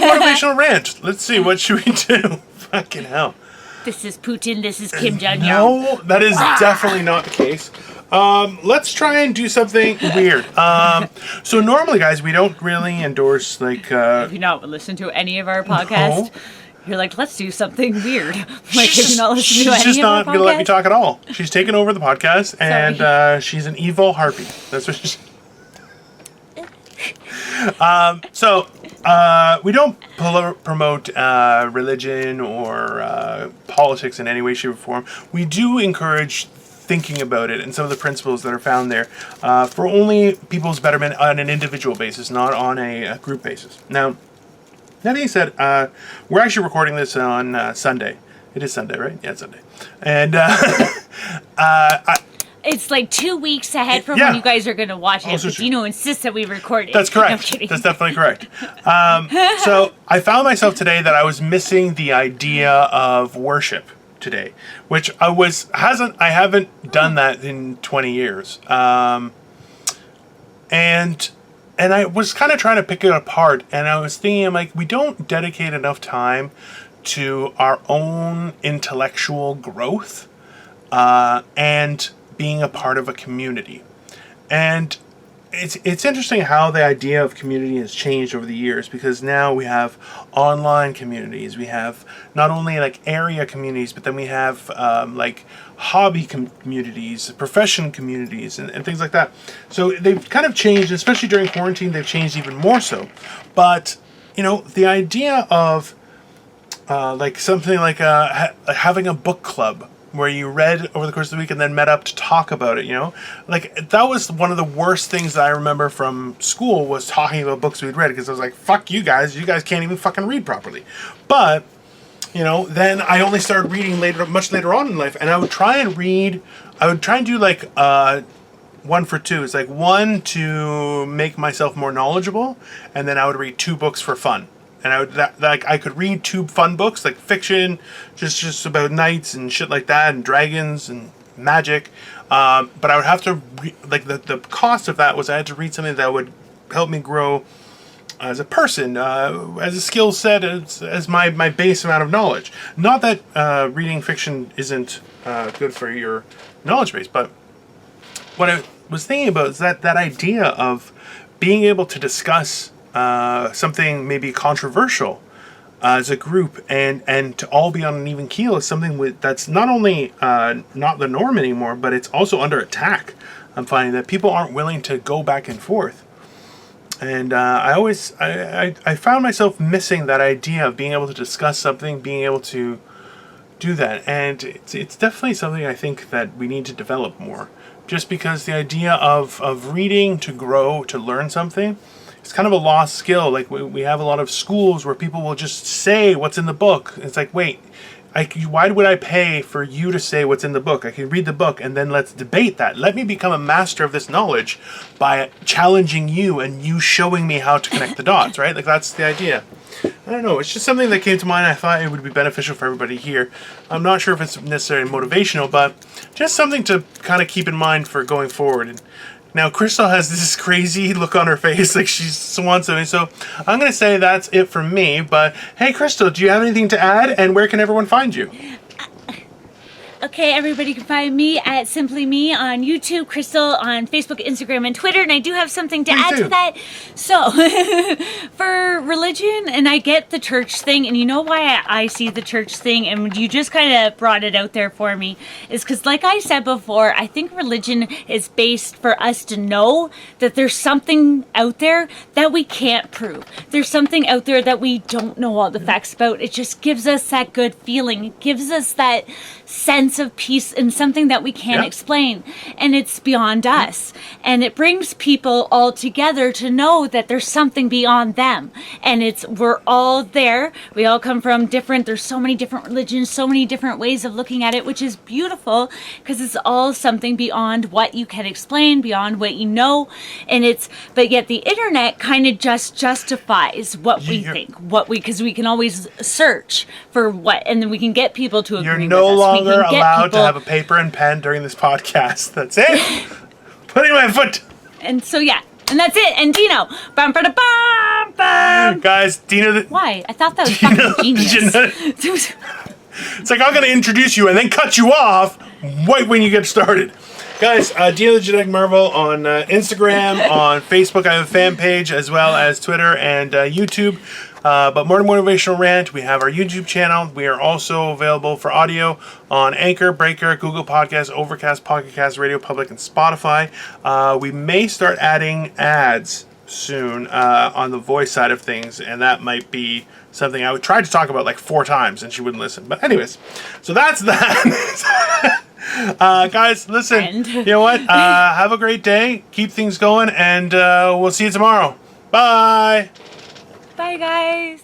Motivational Rant. Let's see, what should we do? Fucking hell. This is Putin, this is Kim Jong-un. No, that is definitely not the case. Let's try and do something weird. So normally, guys, we don't really endorse, like... If you not listen to any of our podcasts, you're like, let's do something weird. Like, if you not listen to any of our podcasts. She's just not going to let me talk at all. She's taken over the podcast, and she's an evil harpy. That's what she's... we don't promote religion or politics in any way, shape, or form. We do encourage thinking about it and some of the principles that are found there for only people's betterment on an individual basis, not on a group basis. Now, that being said, we're actually recording this on Sunday. It is Sunday, right? Yeah, it's Sunday. And it's like 2 weeks ahead from when you guys are going to watch it. But Dino insists that we record it. That's correct. No, that's definitely correct. So I found myself today that I was missing the idea of worship today, which I haven't done that in 20 years. And I was kind of trying to pick it apart, and I was thinking, like, we don't dedicate enough time to our own intellectual growth and being a part of a community. And it's interesting how the idea of community has changed over the years, because now we have online communities. We have not only like area communities, but then we have like hobby communities, profession communities, and things like that. So they've kind of changed, especially during quarantine, they've changed even more so. But, you know, the idea of like something like having a book club where you read over the course of the week and then met up to talk about it, you know? Like, that was one of the worst things that I remember from school, was talking about books we'd read, because I was like, fuck you guys can't even fucking read properly. But, you know, then I only started reading much later on in life, and I would try and do like 1 for 2. It's like 1 to make myself more knowledgeable, and then I would read 2 books for fun. And I could read 2 fun books, like fiction, just about knights and shit like that, and dragons and magic. But I would have to the cost of that was I had to read something that would help me grow as a person, as a skill set, as my base amount of knowledge. Not that reading fiction isn't good for your knowledge base, but what I was thinking about is that idea of being able to discuss something maybe controversial as a group, and to all be on an even keel is something that's not only not the norm anymore, but it's also under attack. I'm finding that people aren't willing to go back and forth, and I found myself missing that idea of being able to discuss something, being able to do that, and it's definitely something I think that we need to develop more. Just because the idea of reading to grow, to learn something, it's kind of a lost skill. Like, we have a lot of schools where people will just say what's in the book. It's like, wait, why would I pay for you to say what's in the book? I can read the book, and then let's debate that. Let me become a master of this knowledge by challenging you and you showing me how to connect the dots, right? Like, that's the idea. I don't know. It's just something that came to mind. I thought it would be beneficial for everybody here. I'm not sure if it's necessarily motivational, but just something to kind of keep in mind for going forward. And now, Crystal has this crazy look on her face, like she wants something. So I'm going to say that's it from me. But hey, Crystal, do you have anything to add? And where can everyone find you? Okay, everybody can find me at Simply Me on YouTube, Crystal on Facebook, Instagram, and Twitter, and I do have something to add to that. So, for religion, and I get the church thing, and you know why I see the church thing, and you just kind of brought it out there for me, is because, like I said before, I think religion is based for us to know that there's something out there that we can't prove. There's something out there that we don't know all the facts about. It just gives us that good feeling. It gives us that sense of peace and something that we can't explain, and it's beyond us, and it brings people all together to know that there's something beyond them, and we're all there. We all come from there's so many different religions, so many different ways of looking at it, which is beautiful, because it's all something beyond what you can explain, beyond what you know, but yet the internet kind of just justifies what we think, because we can always search for what, and then we can get people to agree with us. You're no longer allowed to have a paper and pen during this podcast. That's it. Putting my foot. And so, yeah. And that's it. And Dino. Bum, ba, da, bum. Guys, Dina... Why? I thought that was fucking genius. It's like I'm going to introduce you and then cut you off right when you get started. Guys, Dina the Genetic Marvel on Instagram, on Facebook. I have a fan page as well as Twitter and YouTube. But more than Motivational Rant, we have our YouTube channel. We are also available for audio on Anchor, Breaker, Google Podcasts, Overcast, Pocket Cast, Radio Public, and Spotify. We may start adding ads soon on the voice side of things, and that might be something I would try to talk about like 4 times, and she wouldn't listen. But anyways, so that's that. Guys, listen, you know what? Have a great day. Keep things going, and we'll see you tomorrow. Bye. Bye, guys.